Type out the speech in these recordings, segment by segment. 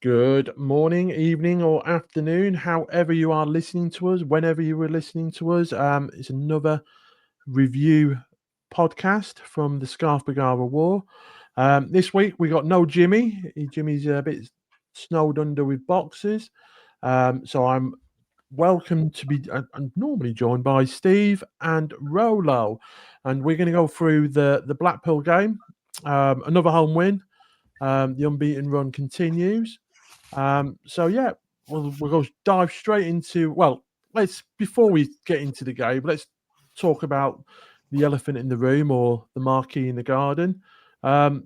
Good morning, evening, or afternoon, however you are listening to us, whenever you were listening to us. It's another review podcast from the Scarf Bergara Wore. This week we got no Jimmy. Jimmy's a bit snowed under with boxes. So I'm welcome to be. I'm normally joined by Steve and Rolo, and we're going to go through the Blackpool game. Another home win. The unbeaten run continues. So yeah, we'll go dive straight into. Well, let's before we get into the game, let's talk about the elephant in the room or the marquee in the garden. Um,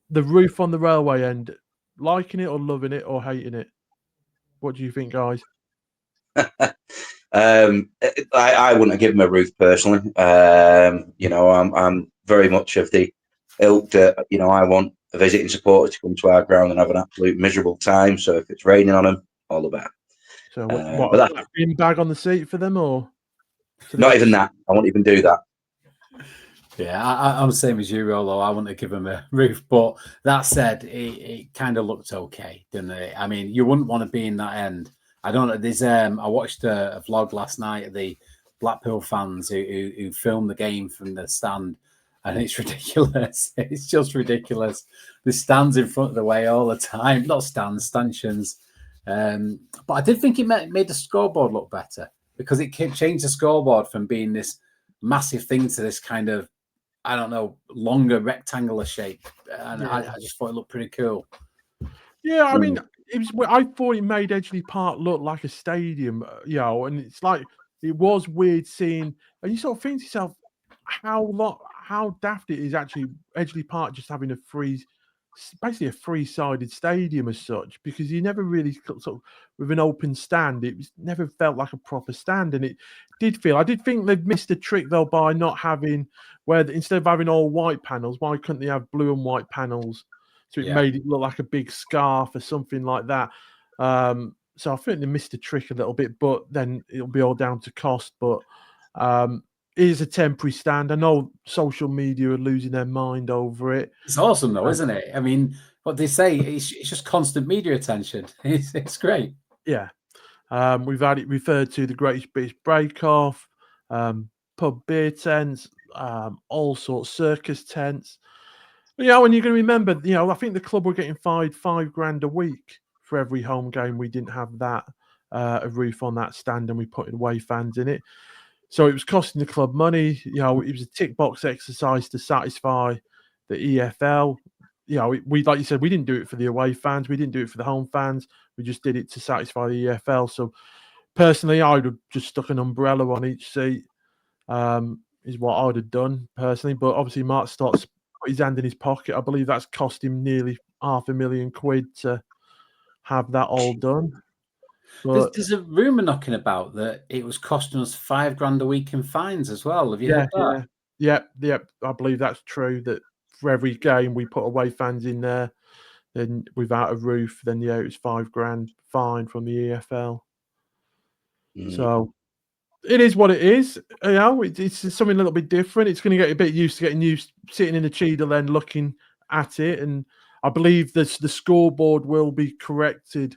the roof on the railway end. Liking it or loving it or hating it? What do you think, guys? I wouldn't have given him a roof personally. I'm very much of the ilk that I want a visiting supporter to come to our ground and have an absolute miserable time. So if it's raining on them, all the better. So But that's a green bag on the seat for them, or not even that. I won't even do that. Yeah, I'm the same as you, Rolo. I wouldn't have given him a roof. But that said, it kind of looked okay, didn't it? I mean, you wouldn't want to be in that end. I don't know. There's I watched a vlog last night of the Blackpool fans who filmed the game from the stand, and it's ridiculous. It's just ridiculous. The stands in front of the way all the time. Not stands, stanchions. But I did think it made the scoreboard look better because it changed the scoreboard from being this massive thing to this kind of, I don't know, longer rectangular shape. And I just thought it looked pretty cool. Yeah, I mean, I thought it made Edgeley Park look like a stadium, and it's like it was weird seeing, and you sort of think to yourself how daft it is actually Edgeley Park just having basically a three-sided stadium as such, because you never really sort of with an open stand, never felt like a proper stand, and I did think they've missed a trick though by not having instead of having all white panels, why couldn't they have blue and white panels? So it made it look like a big scarf or something like that. So I think they missed a trick a little bit, but then it'll be all down to cost. But it is a temporary stand. I know social media are losing their mind over it. It's awesome though, isn't it? I mean, what they say, it's just constant media attention. It's great. Yeah. We've had it referred to the Greatest British Break-Off, pub beer tents, all sorts, circus tents. And you're going to remember, I think the club were getting fined $5,000 a week for every home game we didn't have that a roof on that stand and we put away fans in it. So it was costing the club money. It was a tick box exercise to satisfy the EFL. We like you said, we didn't do it for the away fans. We didn't do it for the home fans. We just did it to satisfy the EFL. So personally, I would have just stuck an umbrella on each seat. Is what I would have done personally. But obviously, Mark Stott's put his hand in his pocket. I believe that's cost him nearly £500,000 to have that all done. But there's a rumor knocking about that it was costing us $5,000 a week in fines as well. Have you heard that? Yeah. I believe that's true. That for every game we put away fans in there, then without a roof, then it was $5,000 fine from the EFL. So it is what it is. It's something a little bit different. It's going to get a bit used sitting in the Cheadle end looking at it. And I believe the scoreboard will be corrected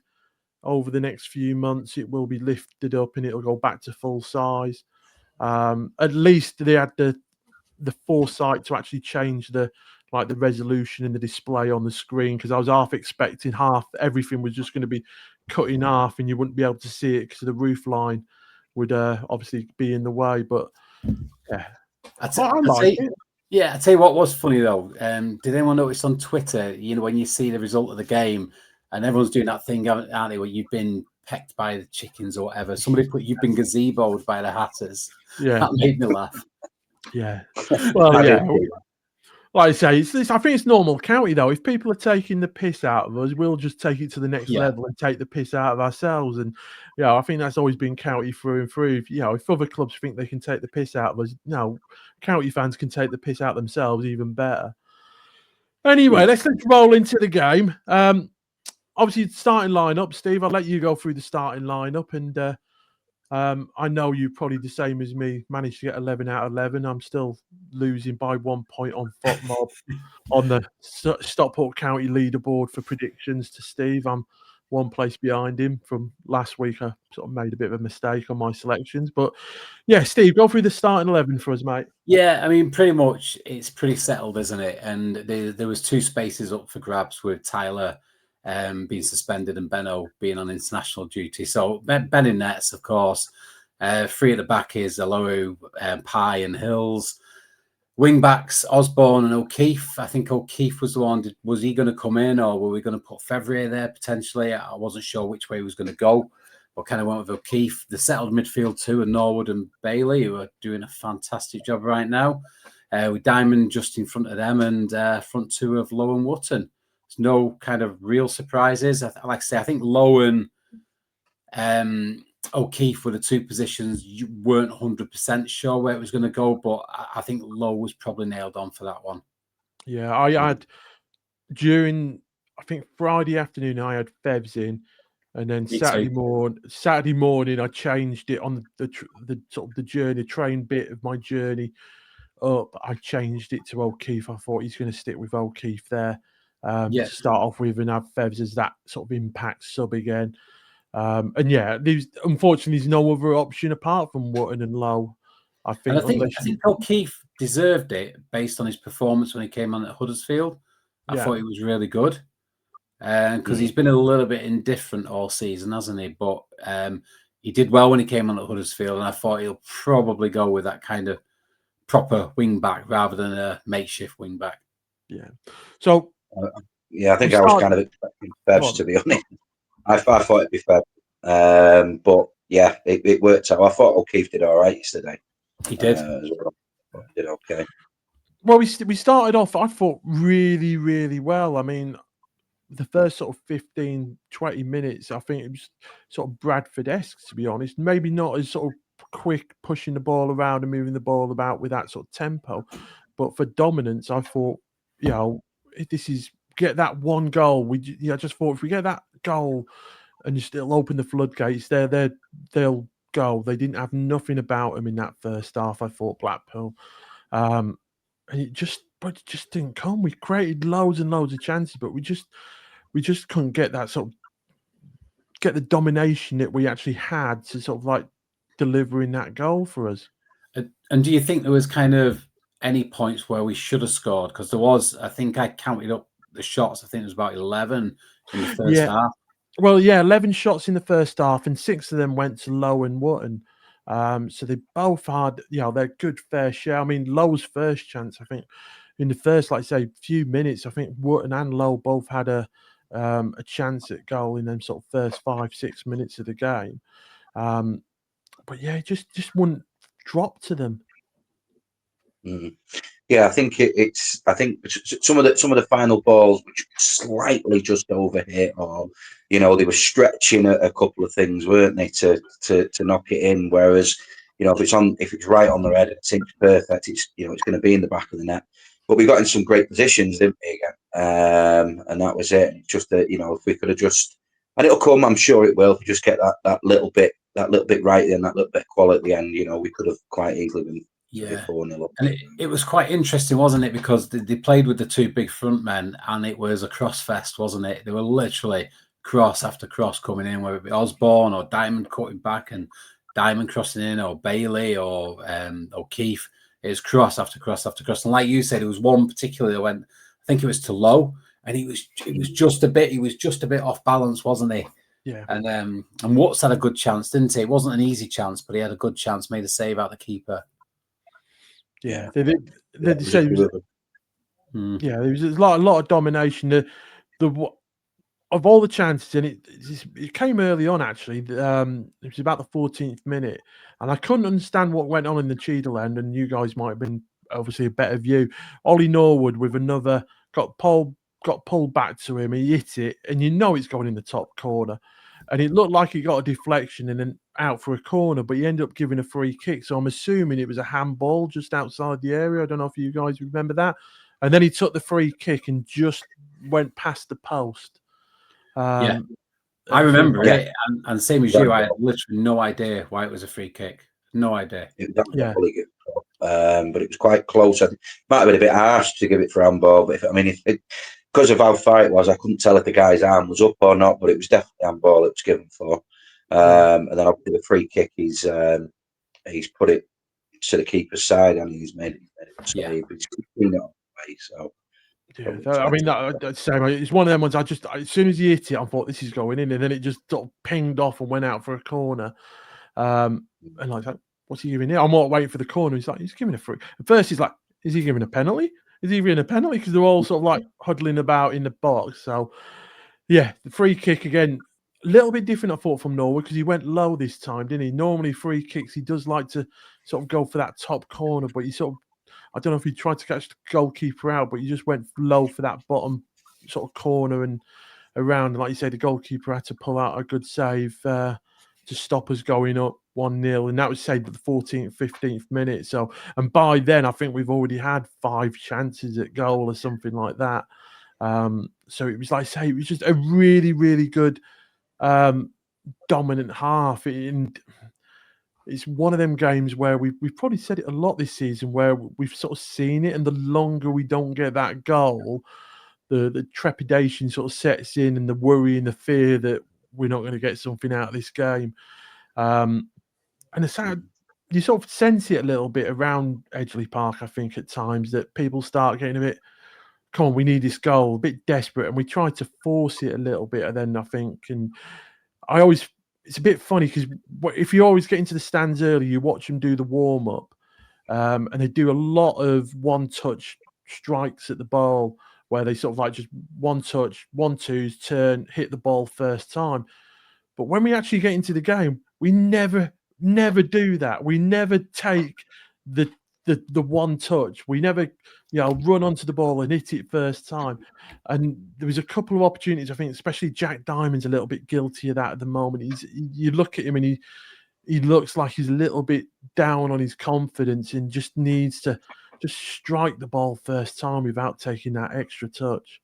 over the next few months. It will be lifted up and it'll go back to full size. At least they had the foresight to actually change the resolution and the display on the screen, because I was half expecting everything was just going to be cut in half and you wouldn't be able to see it because the roof line would obviously be in the way. But yeah, I tell you what was funny though. Did anyone notice on Twitter, when you see the result of the game and everyone's doing that thing, aren't they, where you've been pecked by the chickens or whatever? Somebody put you've been gazeboed by the Hatters. Yeah, that made me laugh. Yeah, well, yeah. Like I say, I think it's normal county though. If people are taking the piss out of us, we'll just take it to the next level and take the piss out of ourselves. And I think that's always been county through and through. If other clubs think they can take the piss out of us, county fans can take the piss out themselves even better. Anyway, let's roll into the game. Obviously, starting lineup, Steve. I'll let you go through the starting lineup and I know you probably the same as me. Managed to get 11 out of 11. I'm still losing by 1 point on FOTMob on the Stockport County leaderboard for predictions to Steve. I'm one place behind him from last week. I sort of made a bit of a mistake on my selections, but yeah, Steve, go through the starting 11 for us, mate. Yeah, I mean, pretty much it's pretty settled, isn't it? And there was 2 spaces up for grabs with Tyler being suspended and Benno being on international duty. So Ben in nets, of course. 3 at the back is Alohu, Pye and Hills. Wing backs, Osborne and O'Keefe. I think O'Keefe was the one. Was he going to come in, or were we going to put Fevrier there potentially? I wasn't sure which way he was going to go, but kind of went with O'Keefe. The settled midfield too, and Norwood and Bailey, who are doing a fantastic job right now. With Diamond just in front of them, and front 2 of Low and Wotton. There's no kind of real surprises. Like I say, I think Low and O'Keefe were the 2 positions you weren't 100% sure where it was going to go, but I think Low was probably nailed on for that one. Yeah, I had during, I think Friday afternoon, I had Fevs in, and then Saturday morning, I changed it on the sort of the journey train bit of my journey up. I changed it to O'Keefe. I thought he's going to stick with O'Keefe there to start off with, and have Fevs as that sort of impact sub again. And yeah, unfortunately there's no other option apart from Wotton and Low. I think O'Keefe deserved it based on his performance when he came on at Huddersfield. I thought he was really good because he's been a little bit indifferent all season, hasn't he? But he did well when he came on at Huddersfield, and I thought he'll probably go with that kind of proper wing back rather than a makeshift wing back. Yeah. So I think I was kind of expecting Fevs, to be honest. I thought it'd be Fevs, but yeah, it worked out. I thought O'Keefe did all right yesterday. He did. Did okay. Well, we started off, I thought, really, really well. I mean, the first sort of 15, 20 minutes, I think it was sort of Bradford-esque, to be honest. Maybe not as sort of quick pushing the ball around and moving the ball about with that sort of tempo. But for dominance, I thought, this is get that one goal. I just thought if we get that goal and you still open the floodgates, they'll go. They didn't have nothing about them in that first half, I thought, Blackpool. And it just didn't come. We created loads and loads of chances, but we just couldn't get that sort of get the domination that we actually had to sort of like delivering that goal for us. And do you think there was kind of any points where we should have scored? Because there was, I think I counted up the shots. I think it was about 11 in the first half. Well, 11 shots in the first half, and 6 of them went to Low and Wotton. So they both had, their good fair share. I mean, Low's first chance, I think, in the first, like I say, few minutes, I think Wotton and Low both had a chance at goal in them sort of first 5-6 minutes of the game. But yeah, it just wouldn't drop to them. Yeah, I think it's. I think some of the final balls which slightly just overhit, or they were stretching a couple of things, weren't they, to knock it in. Whereas if it's right on the head, it seems perfect. It's it's going to be in the back of the net. But we got in some great positions, didn't we? Again, and that was it. It's just that if we could have just, and it'll come. I'm sure it will. If we just get that little bit right then, that little bit of quality, and we could have quite easily been. Yeah, and it was quite interesting, wasn't it? Because they played with the 2 big front men, and it was a cross fest, wasn't it? They were literally cross after cross coming in, whether it be Osborne or Diamond cutting back and Diamond crossing in, or Bailey or O'Keefe. It was cross after cross after cross, and like you said, it was one particularly that went. I think it was to Low, and it was just a bit off balance, wasn't he? Yeah. And Watts had a good chance, didn't he? It wasn't an easy chance, but he had a good chance, made a save out the keeper. Yeah, they did. They say there was a lot of domination. Of all the chances, and it came early on actually. It was about the 14th minute, and I couldn't understand what went on in the Cheadle end. And you guys might have been obviously a better view. Ollie Norwood with another got pulled back to him. He hit it, and it's going in the top corner. And it looked like he got a deflection and then out for a corner, but he ended up giving a free kick. So I'm assuming it was a handball just outside the area. I don't know if you guys remember that. And then he took the free kick and just went past the post. I remember Yeah. it, and same as you, I had literally no idea why it was a free kick. No idea. It was but it was quite close. I think it might have been a bit harsh to give it for handball, but because of how far it was, I couldn't tell if the guy's arm was up or not, but it was definitely handball it was given for. And then obviously the free kick, he's put it to the keeper's side and he's made it save. He's clean it away, so. Yeah, I mean, that's same. It's one of them ones. As soon as he hit it, I thought this is going in, and then it just sort of pinged off and went out for a corner. And like, what's he giving here? I'm not waiting for the corner. He's like, he's giving a free. At first, he's like, is he giving a penalty? Is he giving a penalty? Because they're all sort of like huddling about in the box. So, yeah, the free kick again, a little bit different, I thought, from Norwood because he went low this time, didn't he? Normally, free kicks, he does like to sort of go for that top corner, but he sort of, I don't know if he tried to catch the goalkeeper out, but he just went low for that bottom sort of corner and around. And like you said, the goalkeeper had to pull out a good save to stop us going up 1-0. And that was saved at the 14th, 15th minute. So, and by then, I think we've already had 5 chances at goal or something like that. So it was like I say, it was just a really, really good dominant half. And it's one of them games where we've probably said it a lot this season, where we've sort of seen it, and the longer we don't get that goal, the trepidation sort of sets in, and the worry and the fear that we're not going to get something out of this game. And the sad, you sort of sense it a little bit around Edgeley Park, I think, at times, that people start getting a bit, come on, we need this goal, a bit desperate, and we try to force it a little bit. And then I think, and it's a bit funny because if you always get into the stands early, you watch them do the warm up, and they do a lot of one-touch strikes at the ball, where they sort of like just one touch, 1-2s, turn, hit the ball first time. But when we actually get into the game, we never do that. We never take the one touch. We never, run onto the ball and hit it first time. And there was a couple of opportunities, I think, especially Jack Diamond's a little bit guilty of that at the moment. You look at him and he looks like he's a little bit down on his confidence and just needs to just strike the ball first time without taking that extra touch.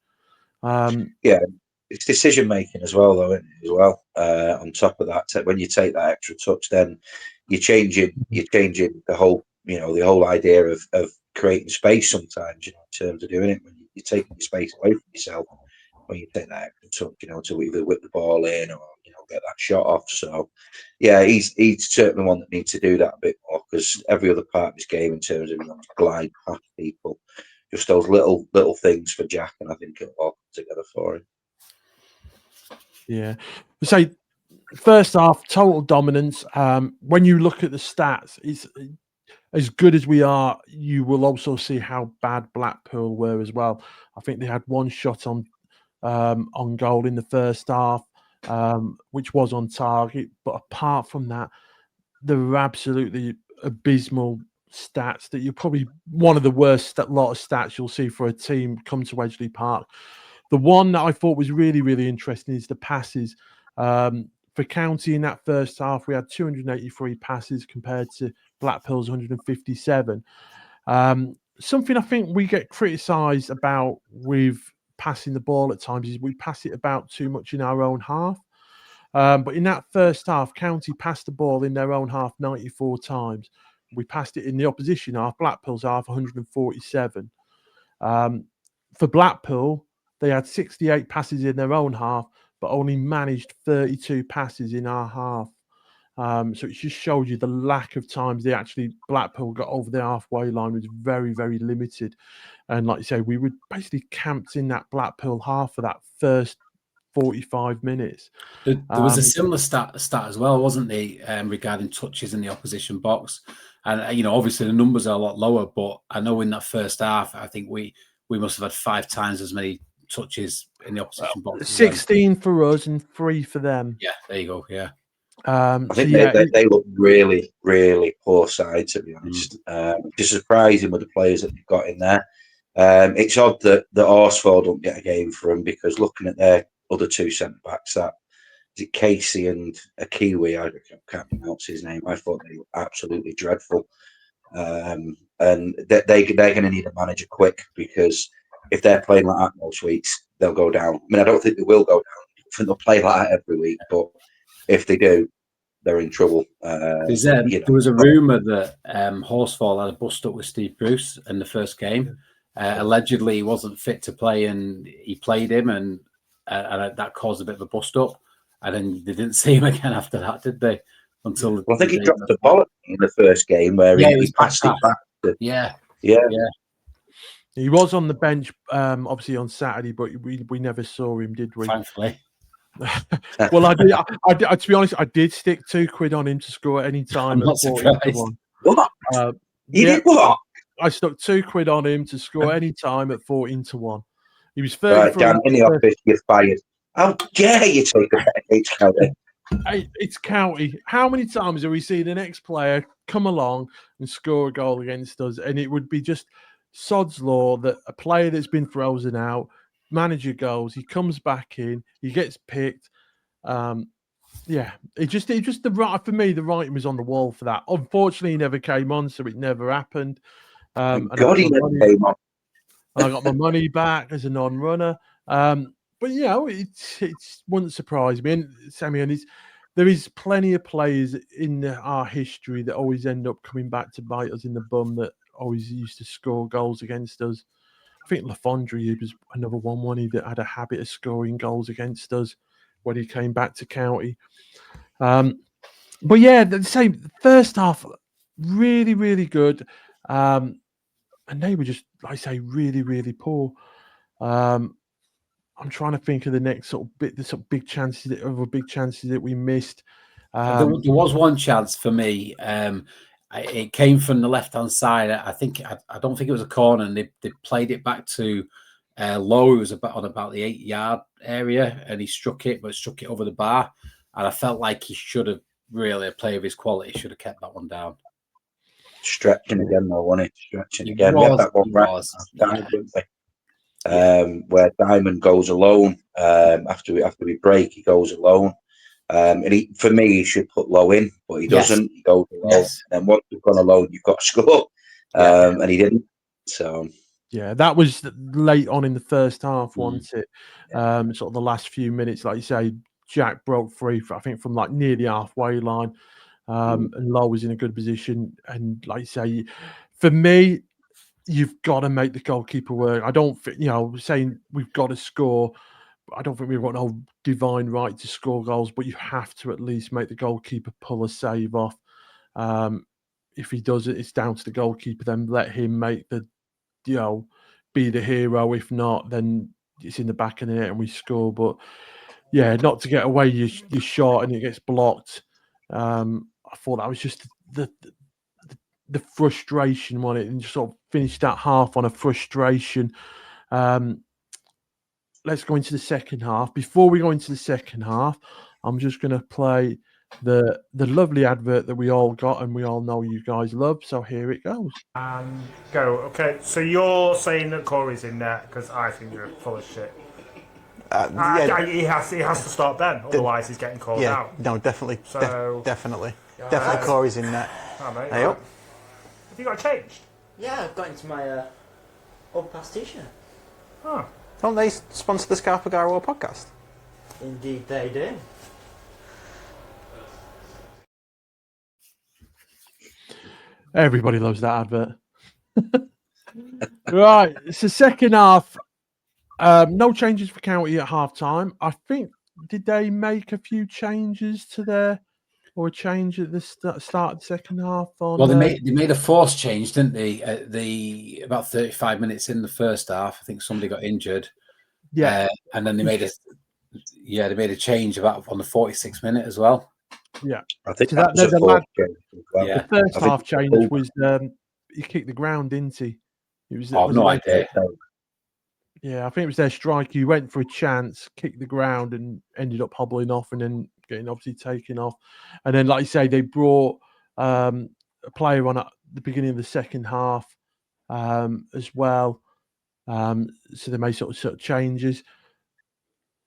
It's decision making as well, though, isn't it, as well. On top of that, when you take that extra touch, then you're changing the whole, the whole idea of creating space sometimes, in terms of doing it. When you're taking your space away from yourself when you take that extra touch, to either whip the ball in or get that shot off. So yeah, he's certainly one that needs to do that a bit more, because every other part of his game, in terms of glide past people, just those little things for Jack, and I think it'll all come together for him. Yeah. So first half, total dominance. When you look at the stats, it's as good as we are, you will also see how bad Blackpool were as well. I think they had one shot on goal in the first half, which was on target. But apart from that, there were absolutely abysmal stats that you're probably one of the worst lot of stats you'll see for a team come to Edgeley Park. The one that I thought was really, really interesting is the passes. For County in that first half, we had 283 passes compared to Blackpool's 157. Something I think we get criticised about with passing the ball at times is we pass it about too much in our own half. But in that first half, County passed the ball in their own half 94 times. We passed it in the opposition half, Blackpool's half, 147. For Blackpool, they had 68 passes in their own half, but only managed 32 passes in our half. So it just shows you the lack of times Blackpool got over the halfway line was very, very limited. And like you say, we were basically camped in that Blackpool half for that first 45 minutes. There was a similar stat as well, wasn't there, regarding touches in the opposition box? And obviously the numbers are a lot lower, but I know in that first half, I think we must have had 5 times as many touches in the opposition box. 16 for us and 3 for them. Yeah, there you go. Yeah. I think they look really, really poor side, to be honest. Just surprising with the players that they've got in there. It's odd that Horsford don't get a game for them, because looking at their other 2 centre backs, that is it Casey and a Kiwi, I can't pronounce his name. I thought they were absolutely dreadful, and they're going to need a manager quick, because if they're playing like that most weeks, they'll go down. I mean, I don't think they will go down think they'll play like that every week, but if they do, they're in trouble. There was a rumour that Horsfall had a bust up with Steve Bruce in the first game. Allegedly, he wasn't fit to play, and he played him, and that caused a bit of a bust up. And then they didn't see him again after that, did they? Until I think he dropped the ball in the first game where he passed it back. Yeah. He was on the bench, obviously on Saturday, but we never saw him, did we? Thankfully. Well, I did. To be honest, I did stick £2 on him to score at any time. I'm not surprised. What? You did what? I stuck £2 on him to score any time at 14-1. He was 30. Right, Dan, in the office, you're fired. How dare you take a bet against County? It's County. How many times have we seen an ex-player come along and score a goal against us? And it would be just sod's law that a player that's been frozen out, manager goes, he comes back in, he gets picked. It just the right for me. The writing was on the wall for that. Unfortunately, he never came on, so it never happened. God, he never came on. And I got my money back as a non-runner. But it wouldn't surprise me. And Sammy, there is plenty of players in our history that always end up coming back to bite us in the bum that always used to score goals against us. I think Lafondry was another one that had a habit of scoring goals against us when he came back to County. But yeah, the same first half, really, really good. And they were just, like I say, really, really poor. I'm trying to think of the next sort of bit, the sort of big chances that we missed. There was one chance for me. It came from the left-hand side. I don't think it was a corner, and they played it back to Lowe. It was about the 8-yard area, and he struck it over the bar. And I felt like he should have really, a player of his quality should have kept that one down. Stretching again, though, wasn't it? Stretching again. We had that one right time, didn't we? Where Diamond goes alone after we break, he goes alone. And for me, he should put Low in, but he doesn't. He goes alone. Yes. And then once you've gone alone, you've got to score. And he didn't. So yeah, that was late on in the first half, wasn't it? Sort of the last few minutes, like you say, Jack broke free, I think, from like near the halfway line. And Lowe was in a good position. And like you say, for me, you've got to make the goalkeeper work. I don't think, saying we've got to score. I don't think we've got no divine right to score goals, but you have to at least make the goalkeeper pull a save off. If he does it, it's down to the goalkeeper. Then let him make be the hero. If not, then it's in the back of the net and we score. But yeah, not to get away your shot and it gets blocked. I thought that was just the frustration on it, and just sort of finished that half on a frustration. Let's go into the second half. Before we go into the second half, I'm just going to play the lovely advert that we all got and we all know you guys love. So here it goes. And go. Okay, so you're saying that Corey's in there because I think you're full of shit. He has to start then, otherwise he's getting called out. No, definitely. So, definitely Corey's in there. Oh, mate, hey, have you got changed? Yeah, I've got into my overpass t-shirt. Oh. Don't they sponsor the Scarf Bergara Wore podcast? Indeed they do. Everybody loves that advert. Right, it's the second half. No changes for County at half time. I think, did they make a few changes to or a change at the start of the second half? Well, they made a forced change, didn't they? About 35 minutes in the first half, I think somebody got injured. Yeah, and then they made a change about on the 46th minute as well. Yeah, I think so that was a forced change as well. The first half change was he kicked the ground, didn't he? It was. No idea. Yeah, I think it was their striker. He went for a chance, kicked the ground, and ended up hobbling off, and then getting obviously taken off. And then, like you say, they brought a player on at the beginning of the second half as well. So they made sort of changes.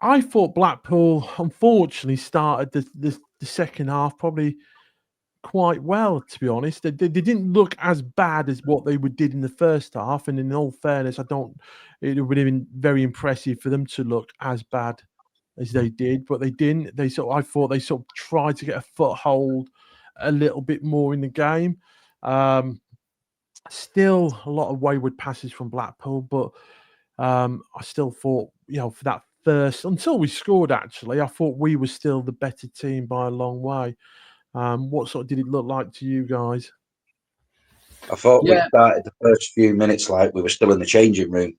I thought Blackpool, unfortunately, started the second half probably quite well, to be honest. They didn't look as bad as what they did in the first half, and in all fairness, it would have been very impressive for them to look as bad as they did, but they didn't. I thought they sort of tried to get a foothold a little bit more in the game. Still a lot of wayward passes from Blackpool, but I still thought, for that first, until we scored, actually, I thought we were still the better team by a long way. What sort of did it look like to you guys? I thought we started the first few minutes like we were still in the changing room.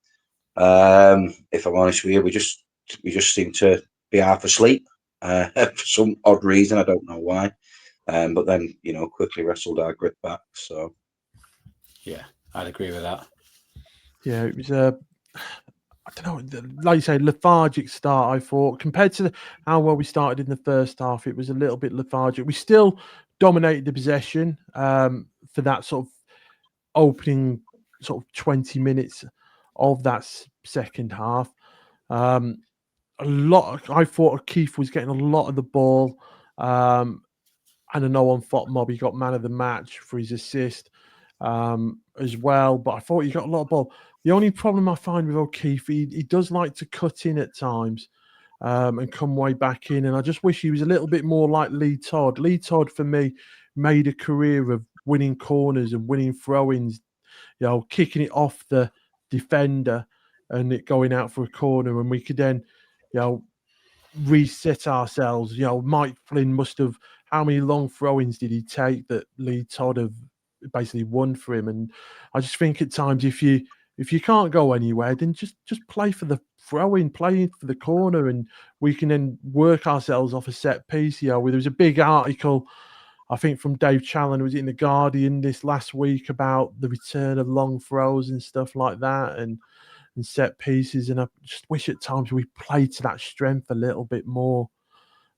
If I'm honest with you, we just seemed to be half asleep for some odd reason. I don't know why. But then, quickly wrestled our grip back. So, yeah, I'd agree with that. Yeah, it was I don't know, like you say, lethargic start, I thought. Compared to how well we started in the first half, it was a little bit lethargic. We still dominated the possession for that sort of opening sort of 20 minutes of that second half. I thought Keith was getting a lot of the ball. And I know on Fot Mob he got man of the match for his assist as well. But I thought he got a lot of ball. The only problem I find with O'Keefe, he does like to cut in at times and come way back in. And I just wish he was a little bit more like Lee Todd. Lee Todd, for me, made a career of winning corners and winning throw-ins, kicking it off the defender and it going out for a corner. And we could then, reset ourselves. Mike Flynn must have, how many long throw-ins did he take that Lee Todd have basically won for him? And I just think at times if you can't go anywhere, then just play for the throw-in, play for the corner, and we can then work ourselves off a set piece. There was a big article, I think, from Dave Challoner, was it in the Guardian this last week, about the return of long throws and stuff like that, and set pieces. And I just wish at times we played to that strength a little bit more.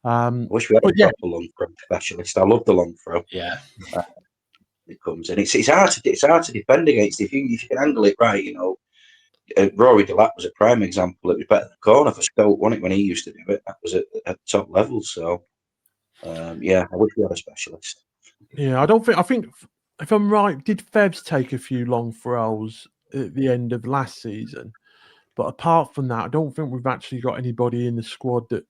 I wish we had a proper long throw specialist. I love the long throw. Yeah. It comes in. It's hard to defend against if you can angle it right. Rory Delap was a prime example. It was better than the corner for Stoke, wasn't it, when he used to do it? That was at top level. So, I wish we had a specialist. Yeah, I think if I'm right, did Febs take a few long throws at the end of last season? But apart from that, I don't think we've actually got anybody in the squad that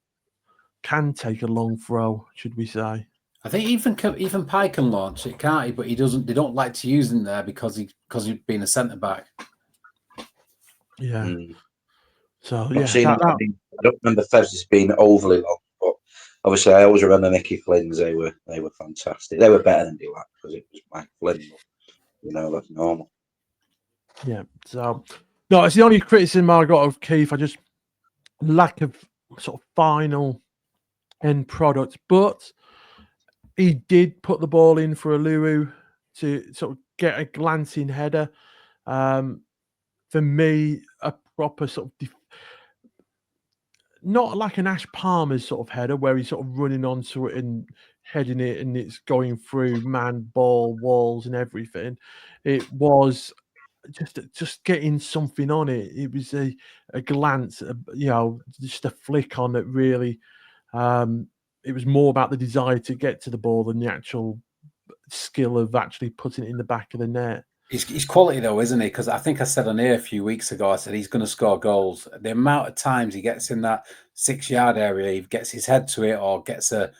can take a long throw, should we say? I think even Pye can launch it, can't he? But he doesn't. They don't like to use him there because he's being a centre back. Yeah. So I don't remember Febs being overly long, but obviously I always remember Mickey Flynn's. They were fantastic. They were better than Delap because it was Mike Flynn. That's normal. Yeah. So no, it's the only criticism I got of Keith. I just lack of sort of final end product, but he did put the ball in for Aluru to sort of get a glancing header. For me, a proper sort of not like an Ash Palmer's sort of header where he's sort of running onto it and heading it and it's going through man, ball, walls and everything. It was just getting something on it. It was a glance, just a flick on it, really. It was more about the desire to get to the ball than the actual skill of actually putting it in the back of the net. He's quality though, isn't he? Because I think I said on here a few weeks ago, I said he's going to score goals. The amount of times he gets in that 6-yard area, he gets his head to it or gets a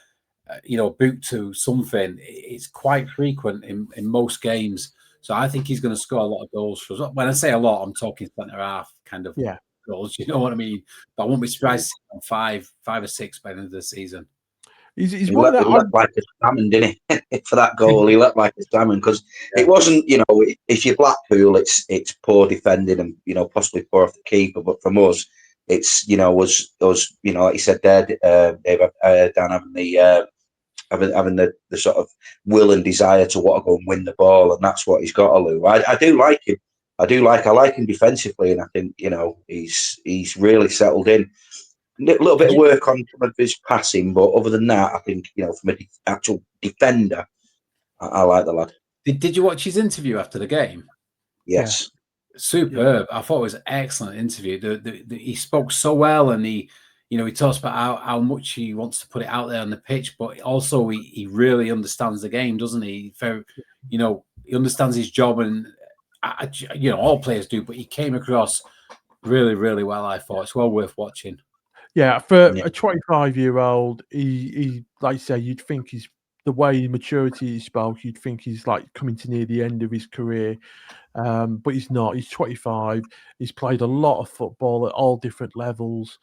boot to something. It's quite frequent in most games. So I think he's going to score a lot of goals for us. When I say a lot, I'm talking centre half kind of goals. You know what I mean? But I won't be surprised on 5 or 6 by the end of the season. He looked like a salmon, didn't he? For that goal, he looked like a salmon because it wasn't. If you're Blackpool, it's poor defending and possibly poor off the keeper. But from us, it's was us. Like you said, there, Dave, Dan having the sort of will and desire to want to go and win the ball, and that's what he's got to do. I do like him. I like him defensively, and I think he's really settled in. A little bit of work on some of his passing, but other than that, I think from an actual defender, I like the lad. Did you watch his interview after the game? Yes, superb. I thought it was an excellent interview. He spoke so well, and he talks about how much he wants to put it out there on the pitch, but also he really understands the game, doesn't he? Very, he understands his job, and all players do, but he came across really, really well. I thought it's well worth watching. Yeah, for Yeah. a 25-year-old, he like you say, you'd think he's the way maturity he spoke, you'd think he's like coming to near the end of his career. But he's not. He's 25. He's played a lot of football at all different levels.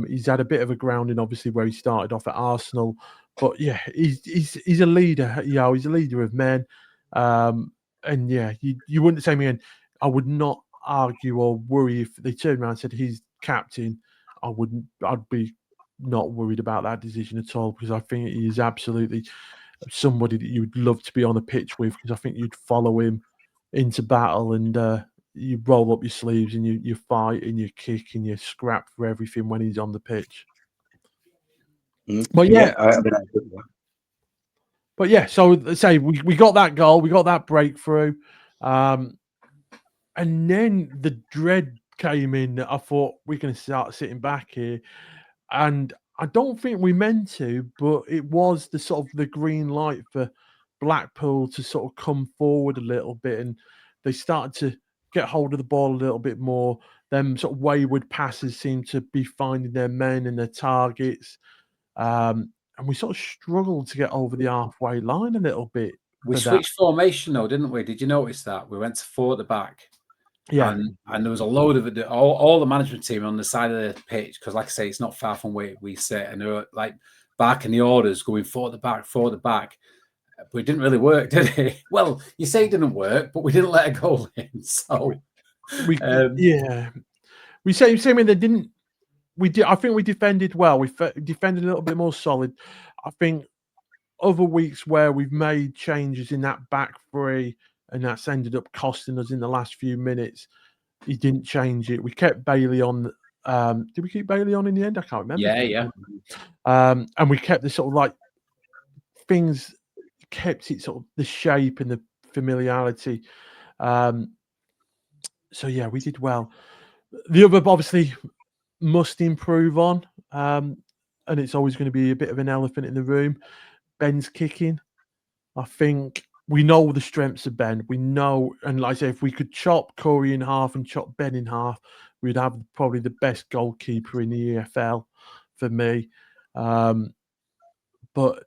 He's had a bit of a grounding, obviously, where he started off at Arsenal. But yeah, he's a leader. You know, he's a leader of men. And yeah, you wouldn't say me, and I would not argue or worry if they turned around and said he's captain. I wouldn't. I'd be not worried about that decision at all, because I think he is absolutely somebody that you'd love to be on a pitch with, because I think you'd follow him into battle, and you roll up your sleeves and you fight and you kick and you scrap for everything when he's on the pitch. But yeah, I mean, I agree with that. but yeah, so let's say we got that goal, we got that breakthrough, and then the dread came in that I thought we're going to start sitting back here, and I don't think we meant to, but it was the sort of the green light for Blackpool to sort of come forward a little bit, and they started to get hold of the ball a little bit more. Them sort of wayward passes seemed to be finding their men and their targets, and we sort of struggled to get over the halfway line a little bit. We for that. switched formation though, didn't we? Did you notice that? We went to 4 at the back. Yeah, And there was a load of it, all the management team on the side of the pitch, because like I say, it's not far from where we sit, and they were like barking the orders, going 4 at the back, 4 at the back. But it didn't really work, did it? Well, you say it didn't work, but we didn't let a goal in. So we say when they didn't. We did. I think we defended well. We defended a little bit more solid. I think other weeks where we've made changes in that back three and that's ended up costing us in the last few minutes, he didn't change it. We kept Bailey on. Did we keep Bailey on in the end? I can't remember. yeah. And we kept the sort of like things, kept it sort of the shape and the familiarity. So yeah, we did well. The other obviously must improve on, and it's always going to be a bit of an elephant in the room. Ben's kicking. I think we know the strengths of Ben. We know, and like I say, if we could chop Corey in half and chop Ben in half, we'd have probably the best goalkeeper in the EFL for me. But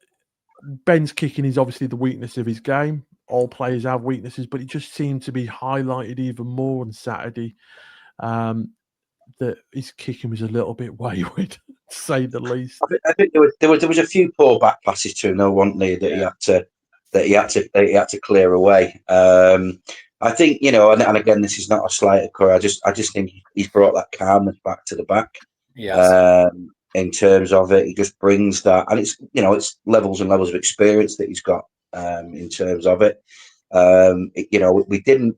Ben's kicking is obviously the weakness of his game. All players have weaknesses, but it just seemed to be highlighted even more on Saturday. That his kicking was a little bit wayward, to say the least. I think there was a few poor back passes to him, though, wasn't there, that he had to clear away. I think, you know, and again, this is not a slight at Corey. I just think he's brought that calmness back to the back. Yes. In terms of it, he just brings that, and it's, you know, it's levels and levels of experience that he's got. In terms of it, you know, we didn't.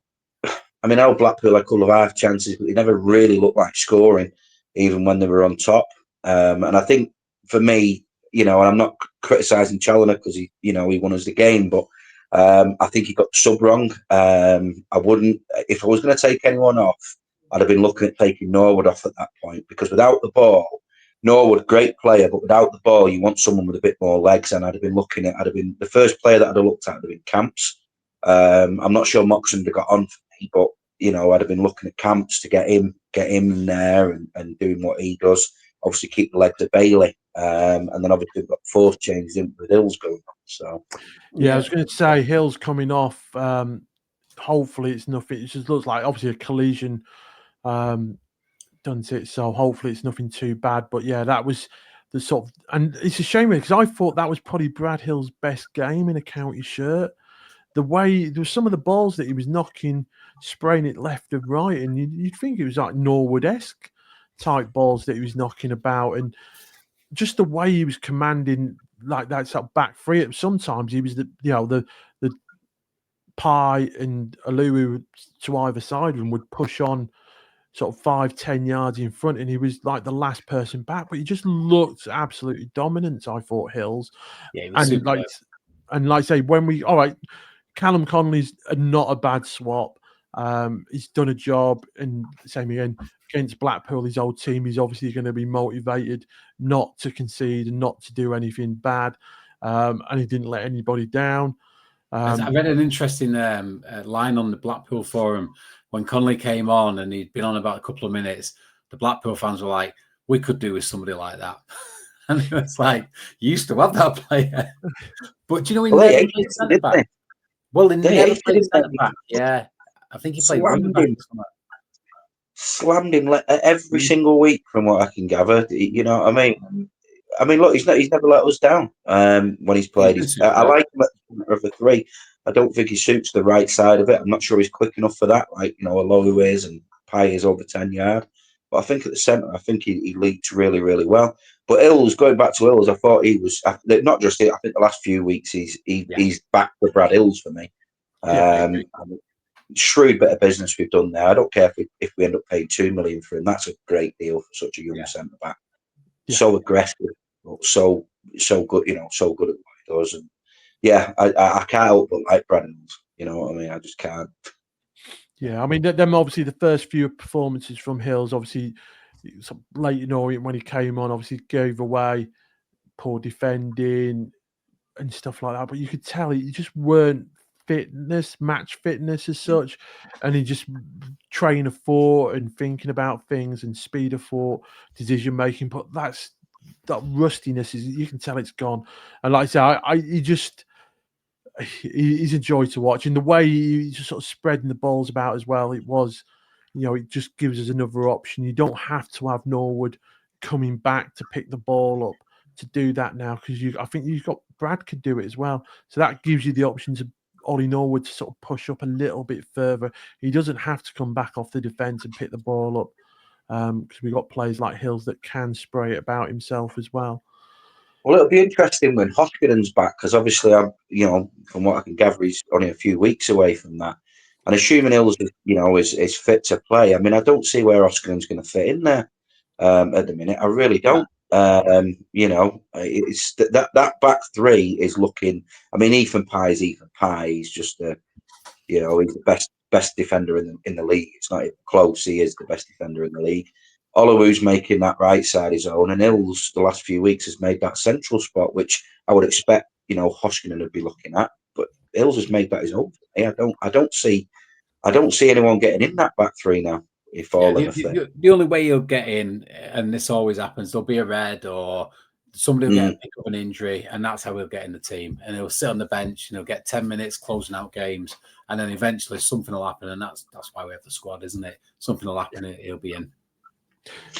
I mean, old Blackpool had a couple of half chances, but they never really looked like scoring, even when they were on top. And I think for me, you know, and I'm not criticising Challoner because he won us the game, but I think he got the sub wrong. I wouldn't, if I was going to take anyone off, I'd have been looking at taking Norwood off at that point, because without the ball, Norwood, great player, but without the ball, you want someone with a bit more legs. And I'd have been the first player that I'd have looked at would have been Camps. I'm not sure Moxon would have got on for me, but you know, I'd have been looking at Camps to get him in there and doing what he does. Obviously, keep the legs of Bailey, and then obviously we've got 4th changes in with Hills going on. So yeah, I was going to say Hill's coming off. Hopefully, it's nothing. It just looks like obviously a collision, doesn't it? So hopefully, it's nothing too bad. But yeah, that was the sort of, and it's a shame because I thought that was probably Brad Hill's best game in a county shirt. The way there was some of the balls that he was knocking, spraying it left and right, and you'd think it was like Norwood-esque type balls that he was knocking about, and just the way he was commanding like that sort of back three. Sometimes he was the Pie and Aluwu to either side of him would push on sort of 5-10 yards in front, and he was like the last person back, but he just looked absolutely dominant. I thought Hills, Yeah, he was and superb. like I say, when we Callum Connolly's not a bad swap. He's done a job, and same again against Blackpool, his old team. He's obviously going to be motivated not to concede and not to do anything bad, and he didn't let anybody down. I read an interesting line on the Blackpool forum when Connolly came on, and he'd been on about a couple of minutes. The Blackpool fans were like, we could do with somebody like that. And it was like, you used to have that player. But do you know, he never played centre back. Well, he never played centre back. Yeah. I think he played wing back. Slammed him every single week, from what I can gather. You know what I mean? I mean, look, he's never let us down when he's played. I like him at the center of the three. I don't think he suits the right side of it. I'm not sure he's quick enough for that, like, you know, Alohu is and Pai is over 10 yard. But I think at the centre, I think he leads really, really well. But Ills, going back to Ills, I thought he was, not just it, I think the last few weeks he's back to Brad Ills for me. Shrewd bit of business we've done there. I don't care if we end up paying $2 million for him. That's a great deal for such a young centre back. Yeah. So aggressive, so good, you know, so good at what he does. And yeah, I can't help but like Brad Ills. You know what I mean? I just can't. Yeah, I mean, them obviously the first few performances from Hills, obviously late in Orient when he came on, obviously gave away poor defending and stuff like that. But you could tell he just weren't match fitness as such, and he just train of thought and thinking about things and speed of thought, decision making. But that rustiness is, you can tell it's gone. And like I say, he's a joy to watch, and the way he just sort of spreading the balls about as well. It was, you know, it just gives us another option. You don't have to have Norwood coming back to pick the ball up to do that now, because I think you've got Brad could do it as well. So that gives you the option to Ollie Norwood to sort of push up a little bit further. He doesn't have to come back off the defence and pick the ball up, because we've got players like Hills that can spray it about himself as well. Well, it'll be interesting when Hoskinen's back, because obviously, you know, from what I can gather, he's only a few weeks away from that. And assuming Hills, you know, is fit to play, I mean, I don't see where Hoskinen's going to fit in there at the minute. I really don't. You know, it's that back three is looking. I mean, Ethan Pai is Ethan Pai. He's just you know, he's the best defender in the league. It's not even close. He is the best defender in the league. Olowo's making that right side his own, and Hills the last few weeks has made that central spot, which I would expect, you know, Hoskinen would be looking at. But Hills has made that his own. I don't see anyone getting in that back three now. If all of the only way you'll get in, and this always happens, there'll be a red or somebody will pick up an injury, and that's how we'll get in the team. And he'll sit on the bench and he'll get 10 minutes closing out games, and then eventually something will happen, and that's why we have the squad, isn't it? Something will happen, he'll be in.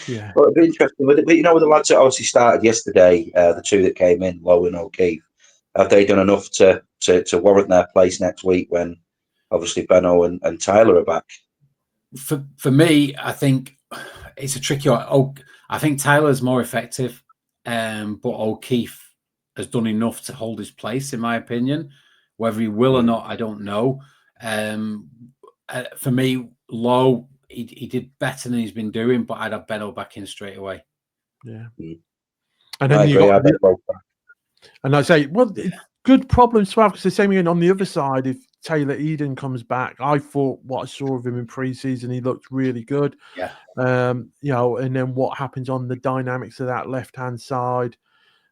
Yeah. Well, it'd be interesting with it. But you know, with the lads that obviously started yesterday, the two that came in, Lowe and O'Keefe, have they done enough to warrant their place next week when obviously Benno and Tyler are back? For me, I think it's a tricky one. I think Tyler's more effective, but O'Keefe has done enough to hold his place, in my opinion. Whether he will or not, I don't know. For me, Lowe, he did better than he's been doing, but I'd have Benno back in straight away. Yeah. And then and I say, well, good problems to have, because the same again on the other side, if Taylor Eden comes back, I thought what I saw of him in pre-season, he looked really good. Yeah. You know, and then what happens on the dynamics of that left-hand side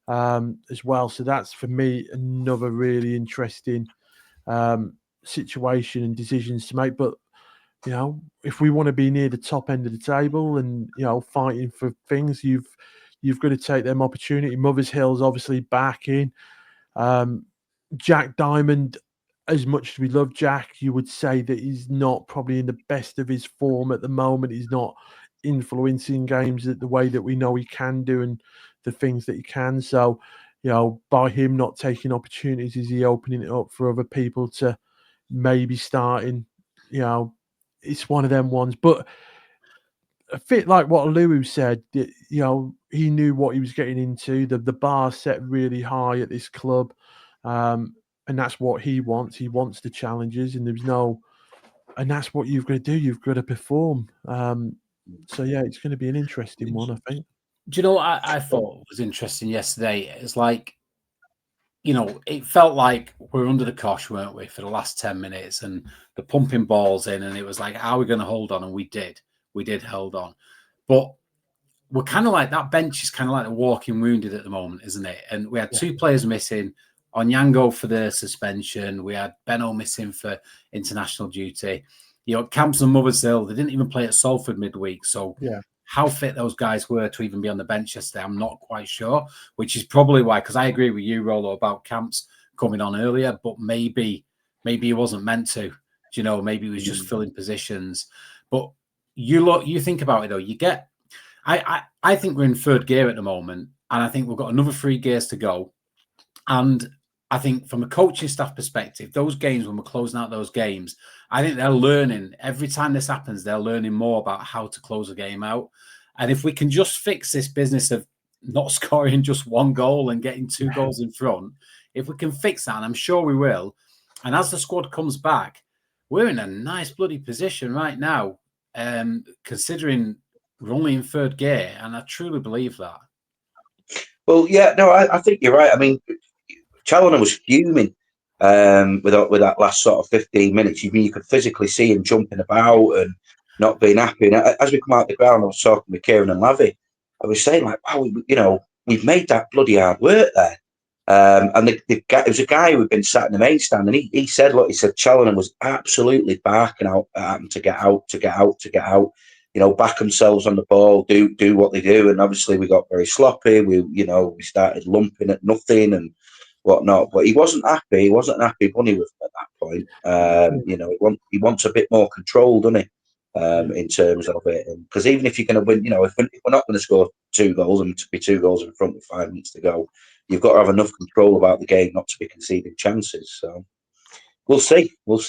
as well. So that's, for me, another really interesting situation and decisions to make. But, you know, if we want to be near the top end of the table and, you know, fighting for things, you've got to take them opportunity. Mothers Hill's obviously back in. Jack Diamond, as much as we love Jack, you would say that he's not probably in the best of his form at the moment. He's not influencing games the way that we know he can do and the things that he can. So, you know, by him not taking opportunities, is he opening it up for other people to maybe starting? You know, it's one of them ones. But a bit like what Lou said, you know, he knew what he was getting into. The bar set really high at this club. And that's what he wants. He wants the challenges, and and that's what you've got to do. You've got to perform. So yeah, it's going to be an interesting one, I think. Do you know what I thought was interesting yesterday? It's like, you know, it felt like we were under the cosh, weren't we, for the last 10 minutes, and the pumping balls in, and it was like, how are we going to hold on? And we did hold on. But we're kind of like, that bench is kind of like the walking wounded at the moment, isn't it? And we had two players missing. Onyango for the suspension. We had Benno missing for international duty. You know, Camps and Mothershill, they didn't even play at Salford midweek. So How fit those guys were to even be on the bench yesterday, I'm not quite sure, which is probably why, because I agree with you, Rolo, about Camps coming on earlier, but maybe he wasn't meant to. You know, maybe he was just filling positions. But you think about it though, you get I think we're in third gear at the moment, and I think we've got another 3 gears to go. And I think from a coaching staff perspective, those games, when we're closing out those games, I think they're learning. Every time this happens, they're learning more about how to close a game out. And if we can just fix this business of not scoring just 1 goal and getting 2 goals in front, if we can fix that, and I'm sure we will, and as the squad comes back, we're in a nice bloody position right now, considering we're only in third gear, and I truly believe that. Well, yeah, no, I think you're right. I mean, Challoner was fuming with that last sort of 15 minutes. You could physically see him jumping about and not being happy. And as we come out the ground, I was talking with Kieran and Lavy. I was saying, like, wow, we've made that bloody hard work there. And it was a guy who'd been sat in the main stand, and he said, look, he said Challoner was absolutely barking out at him to get out, to get out, to get out. Back themselves on the ball, do what they do. And obviously we got very sloppy. We started lumping at nothing and whatnot. But he wasn't happy. He wasn't an happy bunny with him at that point. He wants a bit more control, doesn't he? In terms of it, because even if you're going to win, if we're not going to score 2 goals and to be 2 goals in front with 5 minutes to go, you've got to have enough control about the game not to be conceding chances. So we'll see. But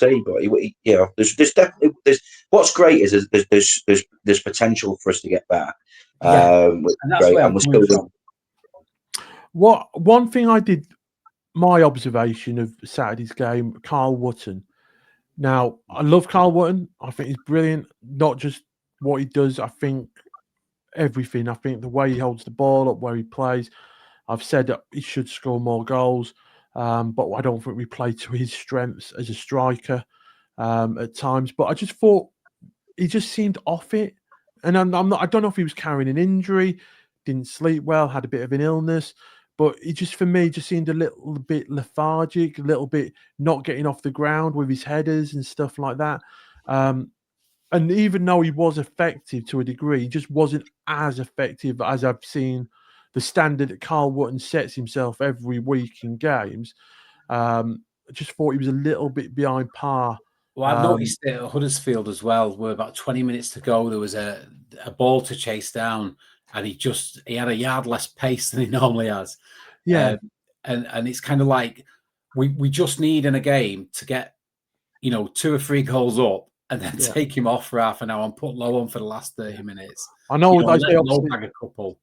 there's definitely what's great is there's potential for us to get better. And that's great, where and we're still from. One thing I did, my observation of Saturday's game, Carl Wootton. Now, I love Carl Wootton. I think he's brilliant. Not just what he does. I think everything. I think the way he holds the ball up, where he plays. I've said that he should score more goals, but I don't think we play to his strengths as a striker at times. But I just thought he just seemed off it, and I'm not. I don't know if he was carrying an injury, didn't sleep well, had a bit of an illness. But he just, for me, just seemed a little bit lethargic, a little bit not getting off the ground with his headers and stuff like that. And even though he was effective to a degree, he just wasn't as effective as I've seen the standard that Carl Wootton sets himself every week in games. I just thought he was a little bit behind par. Well, I've noticed it at Huddersfield as well, where about 20 minutes to go, there was a ball to chase down, and he had a yard less pace than he normally has. Yeah. And it's kind of like we just need in a game to get 2 or 3 goals up and then take him off for half an hour and put Low on for the last 30 minutes. I know, let Low bag a couple.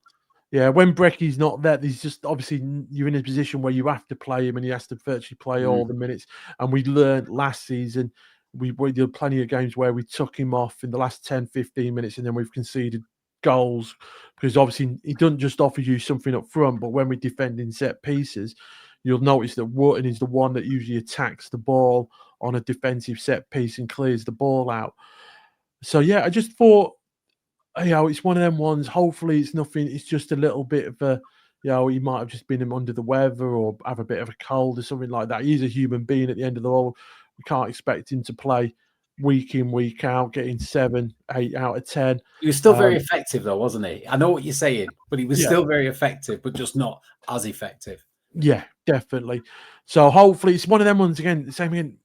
Yeah, when Brecky's not there, there's just obviously you're in a position where you have to play him and he has to virtually play all the minutes. And we learned last season, we did plenty of games where we took him off in the last 10, 15 minutes and then we've conceded goals because obviously he doesn't just offer you something up front, but when we defend in set pieces, you'll notice that Wootton is the one that usually attacks the ball on a defensive set piece and clears the ball out. So, yeah, I just thought, it's one of them ones. Hopefully it's nothing. It's just a little bit of a, he might have just been under the weather or have a bit of a cold or something like that. He's a human being at the end of the day. We can't expect him to play week in, week out, getting 7, 8 out of 10. He was still very effective though, wasn't he? I know what you're saying, but he was still very effective, but just not as effective. Yeah, definitely. So hopefully it's one of them ones again, same again,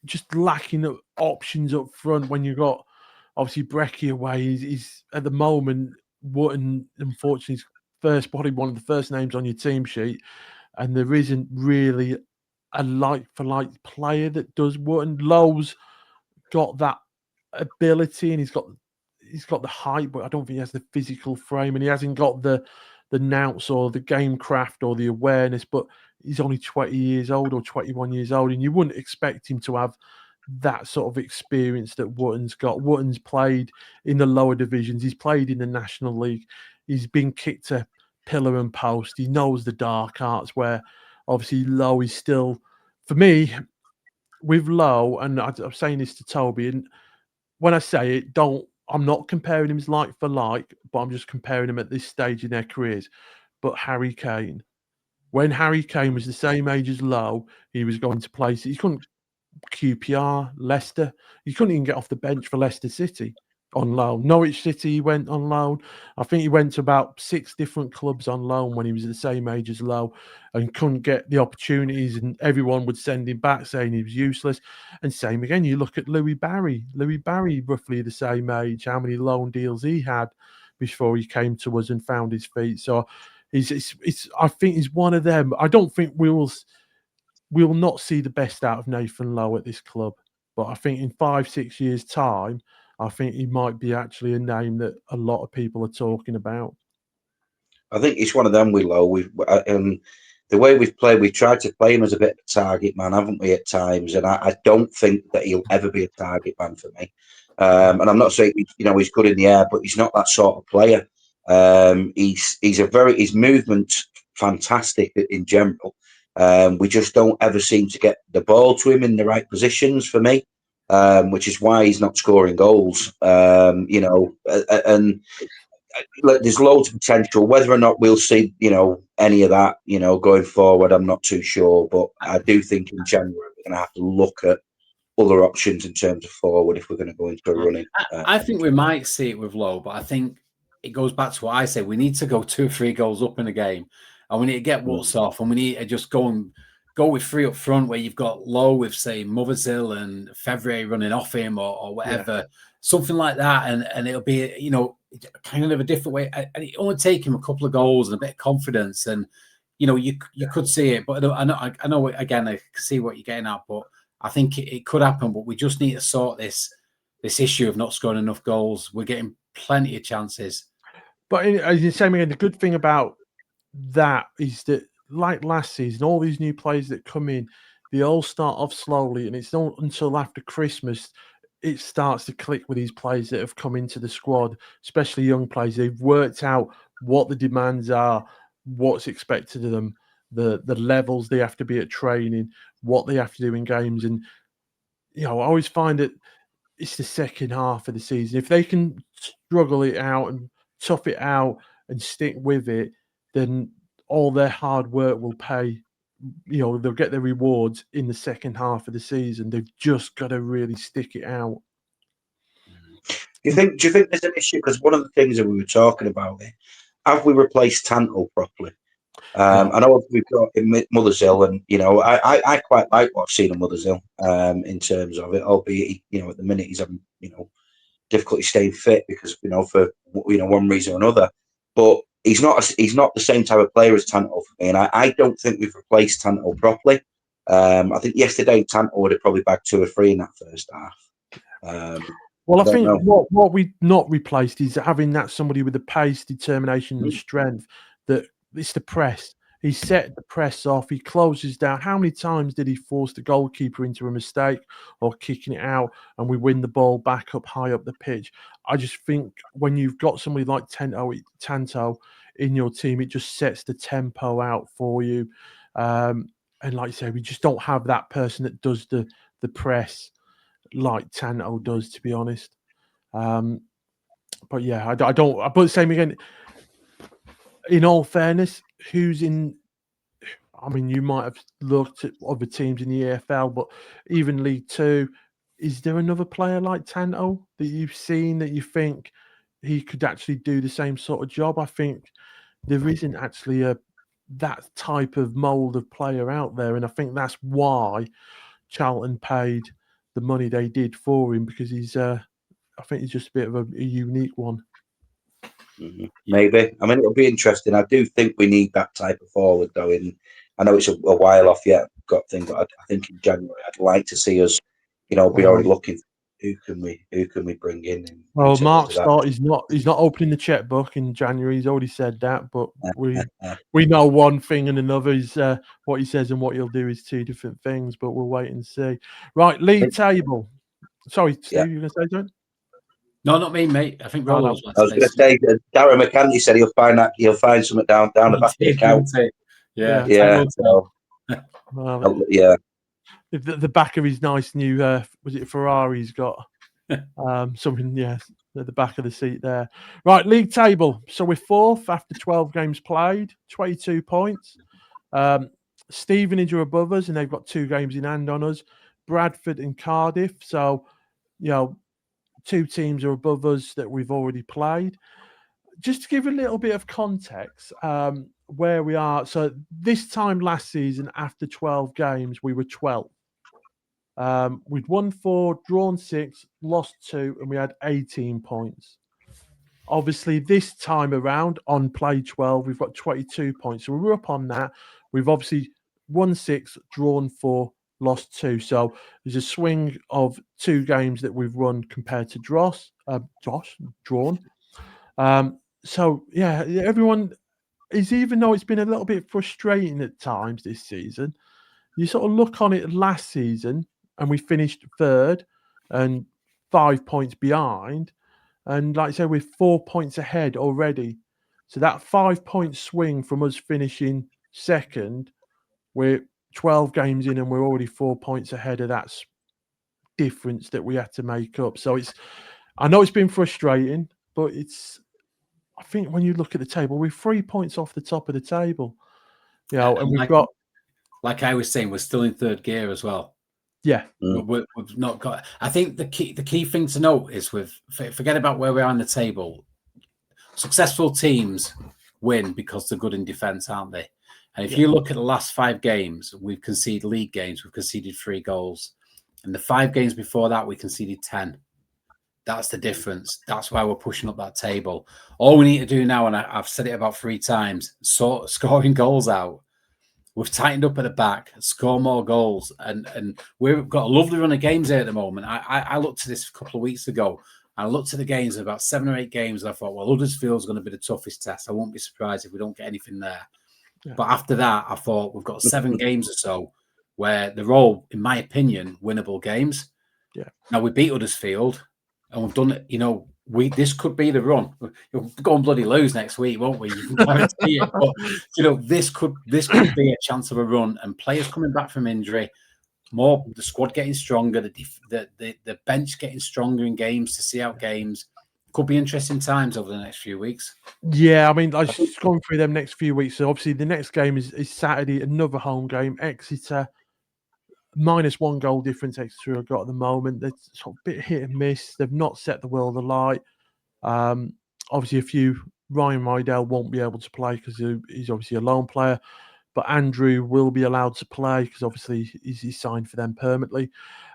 just lacking options up front when you've got obviously Brecky away. He's at the moment, Wootton, unfortunately, is probably one of the first names on your team sheet, and there isn't really a like-for-like player that does Wootton. Lowe's got that ability, and he's got the height, but I don't think he has the physical frame, and he hasn't got the nous or the game craft or the awareness. But he's only 20 years old or 21 years old, and you wouldn't expect him to have that sort of experience that Wootton's got. Wootton's played in the lower divisions. He's played in the National League. He's been kicked to pillar and post. He knows the dark arts, where obviously Lowe is still, for me, with Lowe, and I'm saying this to Toby, and when I say it, I'm not comparing him as like for like, but I'm just comparing him at this stage in their careers. But Harry Kane, when Harry Kane was the same age as Lowe, he was going to places. He couldn't QPR, Leicester. He couldn't even get off the bench for Leicester City. on loan. Norwich City, he went on loan. I think he went to about 6 different clubs on loan when he was the same age as Lowe and couldn't get the opportunities, and everyone would send him back saying he was useless. And same again, you look at Louis Barry. Louis Barry, roughly the same age, how many loan deals he had before he came to us and found his feet. So I think he's one of them. I don't think we'll not see the best out of Nathan Lowe at this club. But I think in 5-6 years' time, I think he might be actually a name that a lot of people are talking about. I think it's one of them with Lowe. The way we've played, we've tried to play him as a bit of a target man, haven't we, at times? And I don't think that he'll ever be a target man for me. And I'm not saying he's good in the air, but he's not that sort of player. His movement's fantastic in general. We just don't ever seem to get the ball to him in the right positions for me, which is why he's not scoring goals. And there's loads of potential. Whether or not we'll see, any of that, going forward, I'm not too sure. But I do think in January we're going to have to look at other options in terms of forward if we're going to go into a running. I think we might see it with Lowe, but I think it goes back to what I said. We need to go 2 or 3 goals up in a game, and we need to get Woods off, and we need to just go with 3 up front where you've got Lowe with, say, Mothersill and Fevrier running off him or whatever, something like that, and it'll be, kind of a different way. And it only take him a couple of goals and a bit of confidence, and you could see it. But I know again, I see what you're getting at, but I think it could happen. But we just need to sort this issue of not scoring enough goals. We're getting plenty of chances. But as you're saying again, the good thing about that is that, like last season, all these new players that come in, they all start off slowly, and it's not until after Christmas it starts to click with these players that have come into the squad, especially young players. They've worked out what the demands are, what's expected of them, the levels they have to be at training, what they have to do in games. And, I always find that it's the second half of the season. If they can struggle it out and tough it out and stick with it, then all their hard work will pay. They'll get their rewards in the second half of the season. They've just got to really stick it out. Do you think there's an issue? Because one of the things that we were talking about here, have we replaced Tantle properly? I know we've got Mothersill, and I quite like what I've seen of Mothersill in terms of it. Albeit, at the minute he's having difficulty staying fit because for one reason or another. But he's not the same type of player as Tantle for me, and I don't think we've replaced Tantle properly. I think yesterday Tantle would have probably bagged 2 or 3 in that first half. Well, I think what we've not replaced is having that somebody with the pace, determination, and strength. That it's the press. He set the press off. He closes down. How many times did he force the goalkeeper into a mistake or kicking it out, and we win the ball back up high up the pitch? I just think when you've got somebody like Tanto in your team, it just sets the tempo out for you. And like you say, we just don't have that person that does the press like Tanto does, to be honest. But yeah, I don't. But same again. In all fairness, who's in? I mean, you might have looked at other teams in the EFL, but even League Two, is there another player like Tanto that you've seen that you think he could actually do the same sort of job? I think there isn't actually that type of mould of player out there, and I think that's why Charlton paid the money they did for him, because he's I think he's just a bit of a unique one. Mm-hmm. Maybe. I mean, it'll be interesting. I do think we need that type of forward, though. I know it's a while off yet, but I think in January I'd like to see us, be already looking. Who can we bring in? Well, Mark Stott, he's not opening the checkbook in January. He's already said that, but we know one thing and another is what he says and what he'll do is 2 different things. But we'll wait and see. Right, league table. Sorry, Steve, you going to say something? No, not me, mate. I think Rolo was I was going to say, Darren McCanty said he'll find something down the back of the account. Yeah. Well, yeah. The back of his nice new was it Ferrari he's got? Something, yes, at the back of the seat there. Right, league table. So we're 4th after 12 games played, 22 points. Stevenage are above us, and they've got 2 games in hand on us. Bradford and Cardiff. So, 2 teams are above us that we've already played. Just to give a little bit of context, where we are. So this time last season, after 12 games, we were 12th. We'd won 4, drawn 6, lost 2, and we had 18 points. Obviously, this time around on play 12, we've got 22 points. So we're up on that. We've obviously won 6, drawn 4, lost 2. So there's a swing of 2 games that we've run compared to drawn. So yeah, everyone is, even though it's been a little bit frustrating at times this season, you sort of look on it last season and we finished 3rd and 5 points behind. And like I say, we're 4 points ahead already. So that 5-point swing from us finishing 2nd, we're 12 games in and we're already 4 points ahead of that difference that we had to make up. So I know it's been frustrating, but I think when you look at the table, we're 3 points off the top of the table. And we've got, like I was saying, we're still in 3rd gear as well. Yeah, we've not got. I think the key thing to note is, forget about where we are on the table. Successful teams win because they're good in defence, aren't they? And if you look at the last 5 games, we've conceded league games. We've conceded 3 goals, and the 5 games before that, we conceded 10. That's the difference. That's why we're pushing up that table. All we need to do now, and I've said it about 3 times, scoring goals out. We've tightened up at the back, score more goals, and we've got a lovely run of games here at the moment. I looked at this a couple of weeks ago. I looked at the games, about 7 or 8 games, and I thought, well, Huddersfield's going to be the toughest test. I won't be surprised if we don't get anything there. Yeah. But after that, I thought we've got 7 games or so where they're all, in my opinion, winnable games. Yeah. Now, we beat Huddersfield, and we've done it. This could be the run. You'll go and bloody lose next week, won't we? You can guarantee it. But this could be a chance of a run, and players coming back from injury, the squad getting stronger, the bench getting stronger in games to see out games. Could be interesting times over the next few weeks. Yeah, I mean, I've just gone through them next few weeks. So obviously the next game is Saturday, another home game, Exeter. -1 goal difference Exeter have got at the moment. They're sort of a bit hit and miss. They've not set the world alight. Obviously, Ryan Rydell won't be able to play because he's obviously a loan player. But Andrew will be allowed to play because obviously he's signed for them permanently.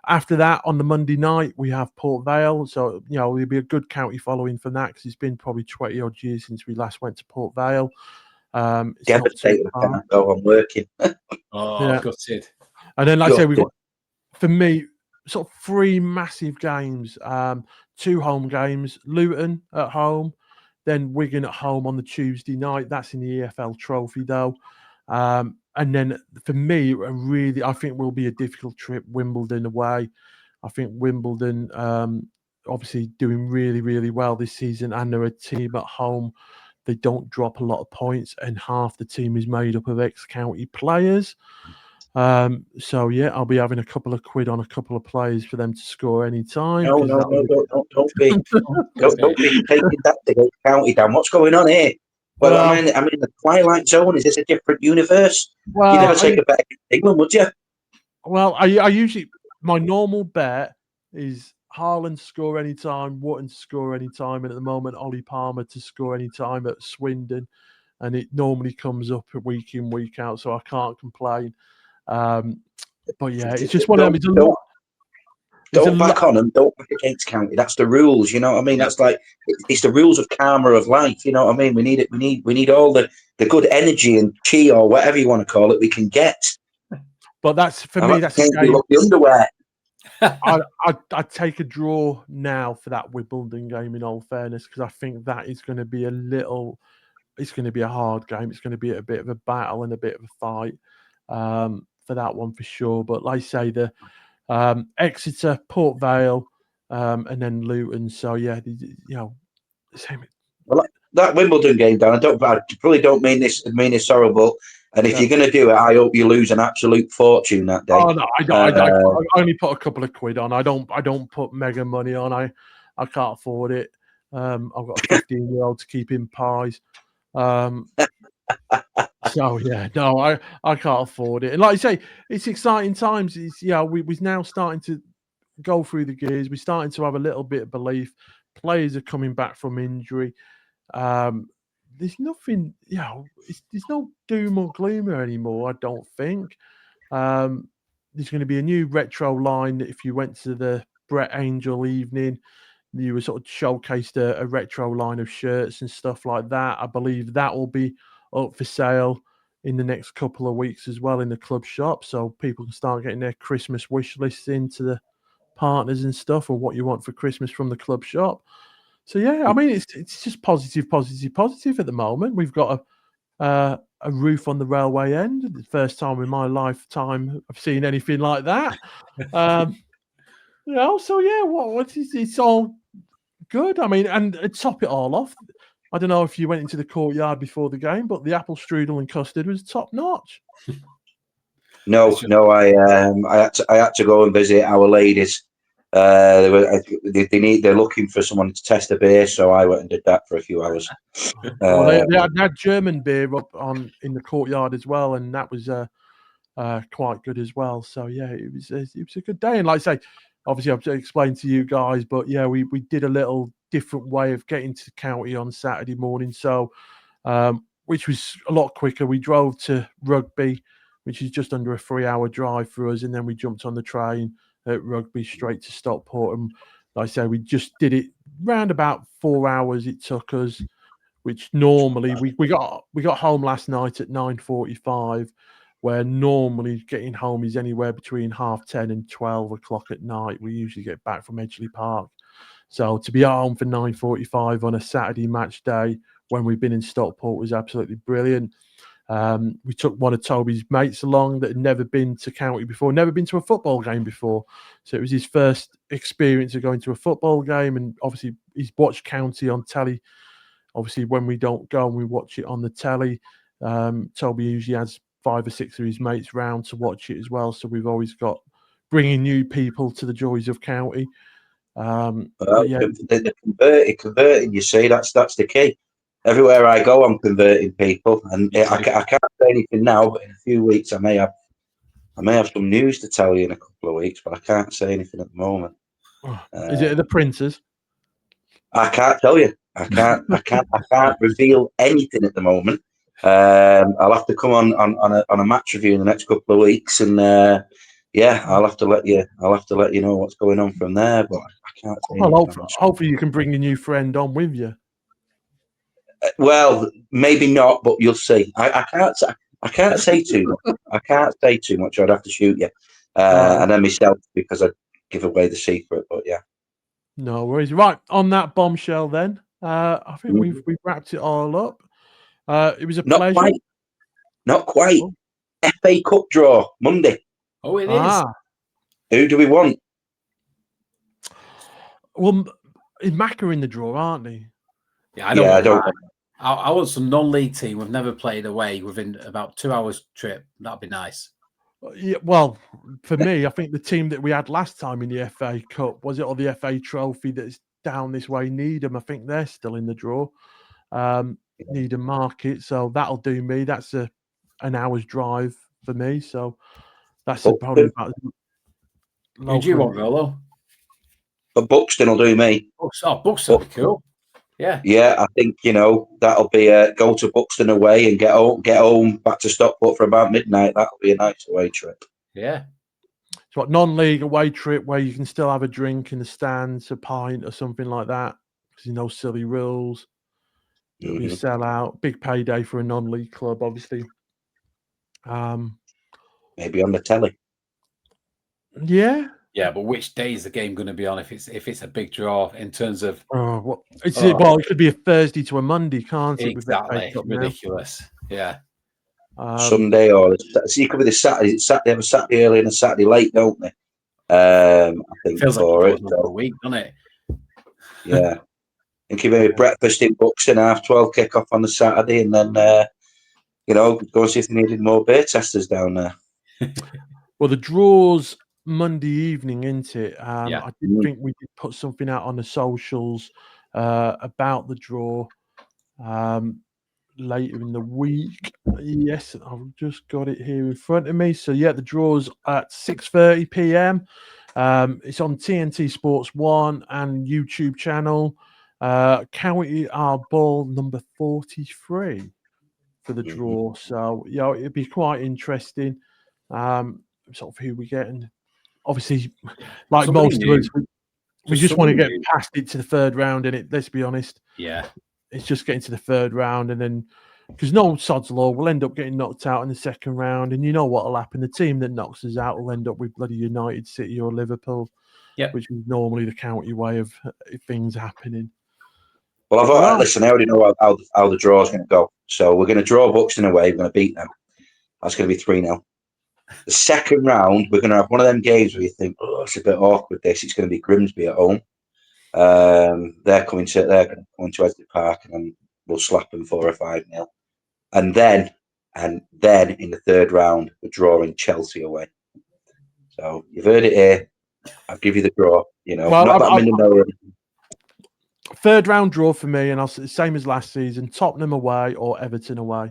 After that, on the Monday night, we have Port Vale. So, it'll be a good county following from that because it's been probably 20-odd years since we last went to Port Vale. It's devastated. I can't go. I'm working. Gutted. And then, like I say, we've got, for me, sort of 3 massive games. 2 home games, Luton at home, then Wigan at home on the Tuesday night. That's in the EFL Trophy, though. And then for me, I think will be a difficult trip, Wimbledon away. I think Wimbledon, obviously doing really, really well this season, and they're a team at home. They don't drop a lot of points, and half the team is made up of ex-county players. So yeah, I'll be having a couple of quid on a couple of players for them to score any time. No, don't be taking that to go county down. What's going on here? Well, I'm in the Twilight Zone. Is this a different universe? Well, you never take a bet against England, would you? Well, I usually, my normal bet is Haaland to score any time, Wotton to score any time, and at the moment, Ollie Palmer to score any time at Swindon, and it normally comes up week in, week out, so I can't complain. But yeah, it's just one of them. Don't back on them. Don't back against county. That's the rules. You know what I mean? That's like it's the rules of karma of life. You know what I mean? We need it. We need all the good energy and chi or whatever you want to call it. We can get. But that's for me. That's the underwear. I'd take a draw now for that Wimbledon game. In all fairness, because I think that is going to be it's going to be a hard game. It's going to be a bit of a battle and a bit of a fight for that one for sure. But like I say, the Exeter, Port Vale, and then Luton. So yeah, same. Well, that Wimbledon game, Dan. I probably don't mean this horrible. And if you're going to do it, I hope you lose an absolute fortune that day. Oh no, I only put a couple of quid on. I don't put mega money on. I can't afford it. I've got a 15-year-old to keep in pies. So yeah, no, I can't afford it. And like I say, it's exciting times. We're now starting to go through the gears. We're starting to have a little bit of belief. Players are coming back from injury. There's nothing, there's no doom or gloom anymore, I don't think. There's going to be a new retro line that if you went to the Brett Angel evening, you were sort of showcased a retro line of shirts and stuff like that. I believe that will be up for sale in the next couple of weeks as well in the club shop, so people can start getting their Christmas wish lists into the partners and stuff, or what you want for Christmas from the club shop. So yeah, I mean it's just positive at the moment. We've got a roof on the railway end. The first time in my lifetime I've seen anything like that. So yeah, it's all good. I mean, and to top it all off, I don't know if you went into the courtyard before the game, but the apple strudel and custard was top notch. No, I had to go and visit our ladies. They're looking for someone to test the beer, so I went and did that for a few hours. Well, they had German beer up in the courtyard as well, and that was quite good as well. So yeah, it was a good day. And like I say, obviously I've explained to you guys, but yeah, we did a little different way of getting to the county on Saturday morning. So which was a lot quicker. We drove to Rugby, which is just under a 3-hour drive for us, and then we jumped on the train at Rugby straight to Stockport. And like I say, we just did it round about 4 hours it took us, which normally we got home last night at 9:45, where normally getting home is anywhere between 10:30 and 12 o'clock at night. We usually get back from Edgeley Park. So to be home for 9:45 on a Saturday match day when we've been in Stockport was absolutely brilliant. We took one of Toby's mates along that had never been to county before, never been to a football game before. So it was his first experience of going to a football game, and obviously he's watched county on telly. Obviously, when we don't go and we watch it on the telly, Toby usually has 5 or 6 of his mates round to watch it as well. So we've always got bringing new people to the joys of county. Converting, you see, that's the key. Everywhere I go, I'm converting people, and I can't say anything now. But in a few weeks, I may have some news to tell you in a couple of weeks, but I can't say anything at the moment. Is it the Printers? I can't tell you. I can't reveal anything at the moment. I'll have to come on a match review in the next couple of weeks, and I'll have to let you know what's going on from there. But I can't. Well, hopefully you can bring a new friend on with you. Well, maybe not, but you'll see. I can't say too much. I can't say too much. I'd have to shoot you, and then myself, because I'd give away the secret. But yeah. No worries. Right, on that bombshell then, I think we've wrapped it all up. It was a pleasure. Not quite. Oh. FA Cup draw Monday. Oh, it is. Who do we want? Well, Macca in the draw, aren't they? Yeah, I don't. I want some non-league team. We've never played away within about 2 hours trip. That'd be nice. Yeah, well, for me, I think the team that we had last time in the FA Cup, was it, or the FA Trophy that's down this way, Needham, I think they're still in the draw. Needham Market, so that'll do me. That's an hour's drive for me, so that's probably about. Who do you want, Rolo? But Buxton will do me. Buxton will be cool. Yeah, I think that'll be go to Buxton away and get home back to Stockport for about midnight. That'll be a nice away trip. Yeah. So what, non-league away trip where you can still have a drink in the stands, a pint or something like that, because silly rules. It'll be a sellout, big payday for a non-league club, obviously. Maybe on the telly. Yeah. Yeah, but which day is the game going to be on if it's a big draw in terms of? Well, it could be a Thursday to a Monday, can't it? Exactly, ridiculous. Yeah. Sunday or you could be the Saturday. They have a Saturday early and a Saturday late, don't they? I think feels like it goes over a week, doesn't it? Yeah. I think maybe breakfast in Buxton, 12:30 kick-off on the Saturday, and then go and see if they needed more beer testers down there. Well, the draw's Monday evening, isn't it? Yeah. I did think we did put something out on the socials about the draw later in the week. Yes, I've just got it here in front of me. So yeah, the draw's at 6:30 p.m. It's on TNT Sports 1 and YouTube channel. County are ball number 43 for the draw. So, it'd be quite interesting. Sort of who we get. And obviously, like Somebody most new. of us, we just want to get past it to the third round. And let's be honest. Yeah. It's just getting to the third round. And then, because no sod's law, we'll end up getting knocked out in the second round. And you know what will happen? The team that knocks us out will end up with bloody United, City, or Liverpool. Yep. Which is normally the county way of things happening. Well, listen, I already know how the draw is going to go. So we're going to draw Buxton away. We're going to beat them. That's going to be 3-0. The second round, we're going to have one of them games where you think, oh, it's a bit awkward. It's going to be Grimsby at home. They're going to come to Edgley Park, and then we'll slap them 4 or 5-0. And then in the third round, we're drawing Chelsea away. So you've heard it here. I'll give you the draw. Well, not that I'm in the know. Third round draw for me, and I'll say the same as last season: Tottenham away or Everton away.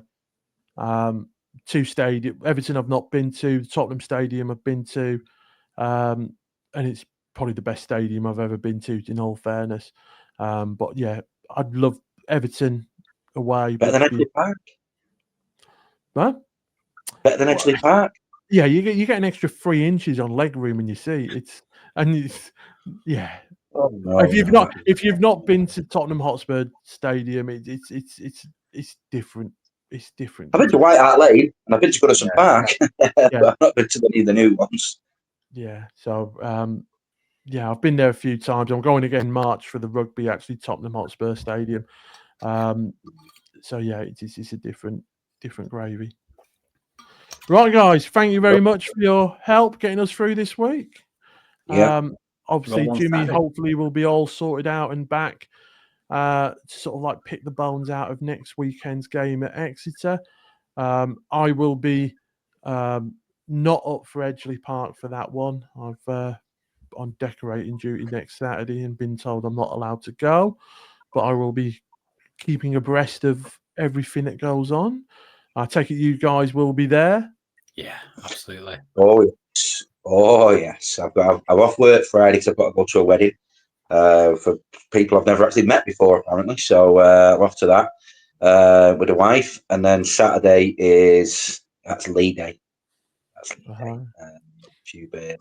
2 stadium. Everton I've not been to. Tottenham Stadium I've been to, and it's probably the best stadium I've ever been to. In all fairness, but yeah, I'd love Everton away. Better than Edgley Park. What? Better than Edgley Park. Yeah, you get an extra 3 inches on leg room in your seat. Yeah. Oh, no, if you've not been to Tottenham Hotspur Stadium, it's different. It's different. I've been to White Hart Lane and I've been to Goodison Park, but I've not been to any of the new ones. Yeah. So I've been there a few times. I'm going again in March for the rugby, actually, Tottenham Hotspur Stadium. So yeah, it's a different gravy. Right, guys, thank you very much for your help getting us through this week. Yeah. Obviously, Jimmy hopefully will be all sorted out and back to sort of like pick the bones out of next weekend's game at Exeter. I will be not up for Edgley Park for that one. I've on decorating duty next Saturday and been told I'm not allowed to go, but I will be keeping abreast of everything that goes on. I take it you guys will be there. Yeah, absolutely. Oh yes. I'm off work Friday because I've got to go to a wedding for people I've never actually met before, apparently. So I'm off to that with a wife, and then Saturday that's Lee Day. That's Lee Day. Few beer,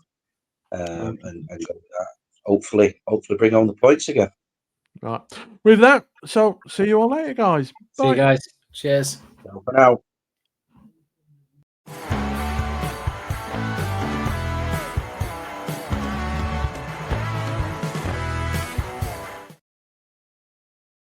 and go with that. Hopefully bring home the points again. Right. With that, so see you all later, guys. Bye. See you guys. Cheers. For now.